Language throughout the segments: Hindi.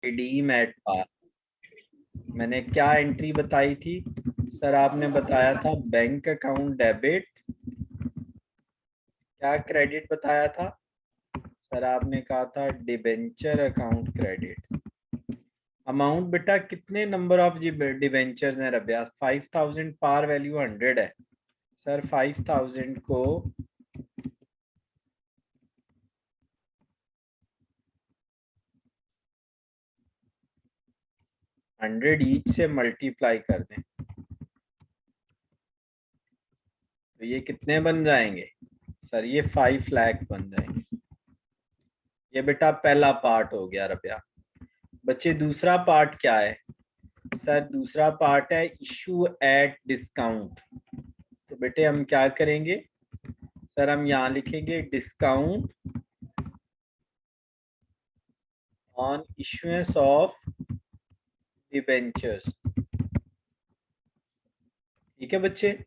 रिडीम एट पार। मैंने क्या एंट्री बताई थी सर? आपने बताया था बैंक अकाउंट डेबिट, क्या क्रेडिट बताया था सर? आपने कहा था डिबेंचर अकाउंट क्रेडिट। अमाउंट बेटा कितने नंबर ऑफ डिबेंचर्स हैं रबिया? 5000, पार वैल्यू 100 है सर। 5000 को 100 ईच से मल्टीप्लाई कर दें तो ये कितने बन जाएंगे सर? ये 5 लाख बन जाएंगे। ये बेटा पहला पार्ट हो गया रबिया। बच्चे दूसरा पार्ट क्या है सर? दूसरा पार्ट है इशू एट डिस्काउंट। तो बेटे हम क्या करेंगे सर? हम यहां लिखेंगे discount on issuance of debentures. ठीक है बच्चे,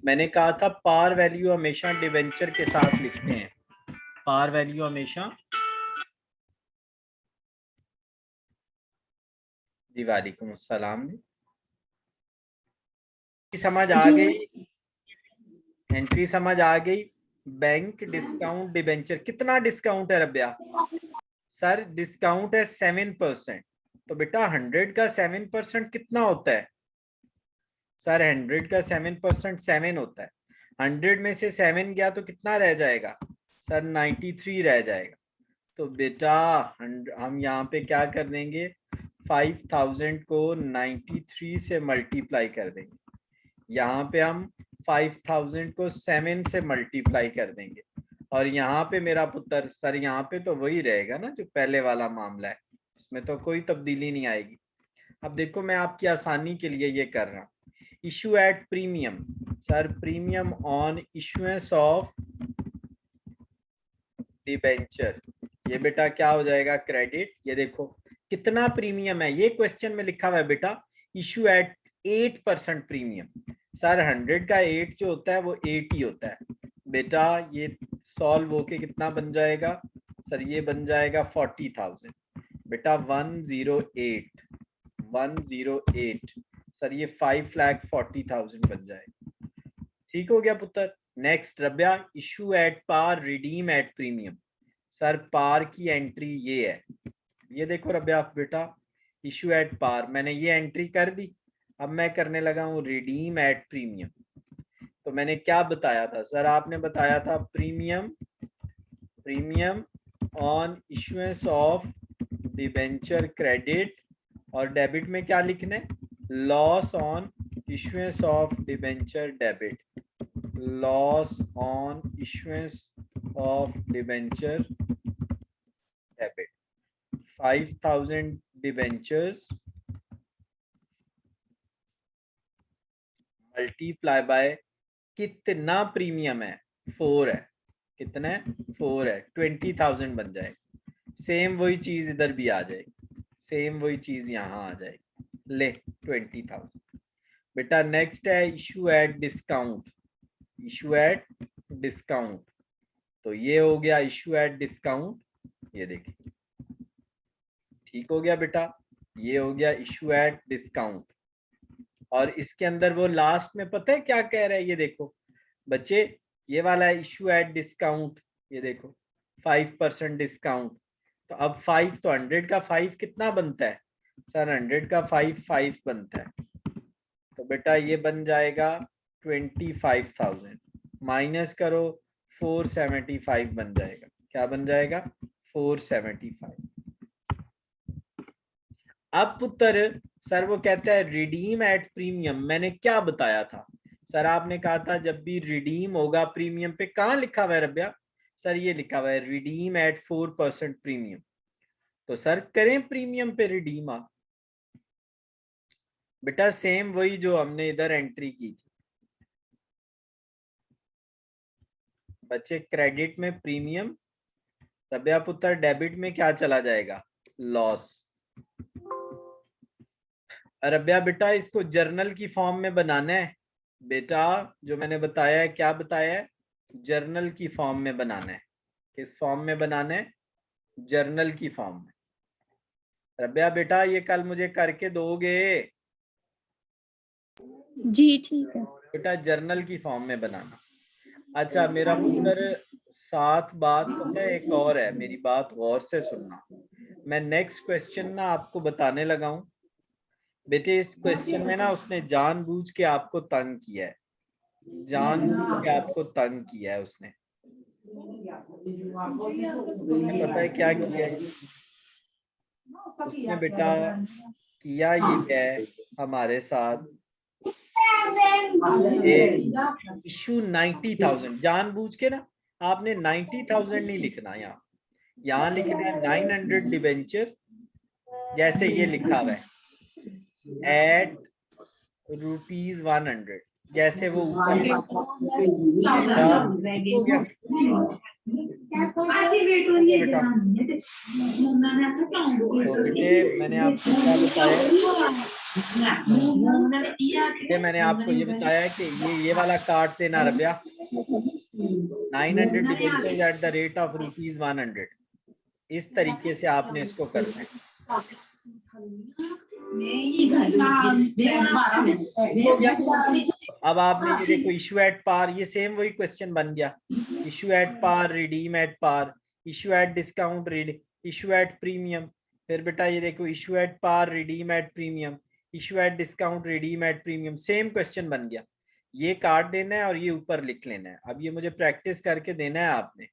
मैंने कहा था पार वैल्यू हमेशा डिबेंचर के साथ लिखते हैं। पार वैल्यू हमेशा, जी वालेकुम अस्सलाम, समझ आ जी गई? एंट्री समझ आ गई? बैंक डिस्काउंट डिबेंचर, कितना डिस्काउंट है रबिया सर? डिस्काउंट है 7%। तो बेटा 100 का 7% कितना होता है सर? 100 का 7% 7 होता है। 100 में से 7 गया तो कितना रह जाएगा सर? 93 रह जाएगा। तो बेटा हम यहाँ पे क्या कर देंगे? 5000 को 93 से मल्टीप्लाई कर देंगे। यहाँ पे हम 5000 को 7 से मल्टीप्लाई कर देंगे। और यहाँ पे मेरा पुत्र सर, यहाँ पे तो वही रहेगा ना जो पहले वाला मामला है, इसमें तो कोई तब्दीली नहीं आएगी। अब देखो मैं आपकी आसानी के लिए ये कर रहा हूँ। Issue at premium sir, premium on issuance of debenture, ये बेटा क्या हो जाएगा? क्रेडिट। ये देखो कितना प्रीमियम है, ये क्वेश्चन में लिखा हुआ है बेटा इशू एट 8% प्रीमियम। सर 100 का 8 जो होता है वो 8 ही होता है बेटा। ये सॉल्व होके कितना बन जाएगा सर? ये बन जाएगा 40,000 बेटा। 108 108 सर, ये 5,40,000 बन जाएगा। ठीक हो गया पुत्र। Next Rabya, issue at par redeem at premium. Sir par की एंट्री ये है, ये देखो रब्या बेटा, इशू एट पार मैंने ये एंट्री कर दी। अब मैं करने लगा हूं रिडीम एट प्रीमियम। तो मैंने क्या बताया था सर? आपने बताया था premium, premium on issuance of debenture credit, और डेबिट में क्या लिखना है? Loss on issuance of debenture debit. Loss on issuance of debenture debit. 5000 debentures multiply by कितना प्रीमियम है? 4 है। कितना है? 4 है। 20,000 बन जाएगा। सेम वही चीज इधर भी आ जाएगी, सेम वही चीज यहाँ आ जाएगी। ले 20,000 बेटा। नेक्स्ट है issue at discount. Issue at discount, तो ये हो गया इशू एट डिस्काउंट। ये देखिए ठीक हो गया बेटा, ये हो गया इशू एट डिस्काउंट। और इसके अंदर वो लास्ट में पता है क्या कह रहा है? ये देखो बच्चे, ये वाला है इशू एट डिस्काउंट। ये देखो 5% डिस्काउंट। तो अब 5 तो 100 का 5 कितना बनता है सर? 100 का 5 5 बनता है। तो बेटा ये बन जाएगा 25,000, माइनस करो 475 बन जाएगा। क्या बन जाएगा? 475। अब पुत्र सर वो कहता है रिडीम एट प्रीमियम। मैंने क्या बताया था सर? आपने कहा था जब भी रिडीम होगा प्रीमियम पे, कहाँ लिखा हुआ है रब्या सर? ये लिखा हुआ है रिडीम एट 4% प्रीमियम। तो सर करें प्रीमियम पे रिडीम आप बेटा, सेम वही जो हमने इधर एंट्री की थी बच्चे। क्रेडिट में प्रीमियम रब्या पुत्र, डेबिट में क्या चला जाएगा? लॉस। रब्या बेटा इसको जर्नल की फॉर्म में बनाना है बेटा। जो मैंने बताया है, क्या बताया है? जर्नल की फॉर्म में बनाना है। किस फॉर्म में बनाना है? जर्नल की फॉर्म में। रबिया बेटा ये कल मुझे करके दोगे? जी ठीक है बेटा जर्नल की फॉर्म में बनाना। अच्छा मेरा पुत्र साथ बात पता है एक और है, मेरी बात गौर से सुनना। मैं नेक्स्ट क्वेश्चन ना आपको बताने लगा हूं बेटे। इस क्वेश्चन में ना उसने जानबूझ के आपको तंग किया है, जानबूझ के आपको तंग किया है उसने। उसने पता है क्या किया है? उसने बेटा किया ये है हमारे साथ, इशू 90,000 जानबूझ के ना। आपने 90,000 नहीं लिखना, यहाँ लिखना है 900 डिबेंचर, जैसे ये लिखा हुआ है एट ₹100, जैसे वो ऊपर हो गया। तो बेटे मैंने आपको क्या बताया, मैंने आपको ये बताया कि ये वाला काट देना Rabia, 900 debenture at the rate of ₹100। इस तरीके से आपने इसको करना है। हो गया। अब आपने ये देखो इशू एट पार, ये सेम वही क्वेश्चन बन गया। Issue at par, redeem at par, issue at discount, issue at premium. फिर बेटा ये देखो issue at par, redeem at premium, issue at discount, redeem at premium, same question बन गया। ये काट देना है और ये ऊपर लिख लेना है। अब ये मुझे प्रैक्टिस करके देना है आपने।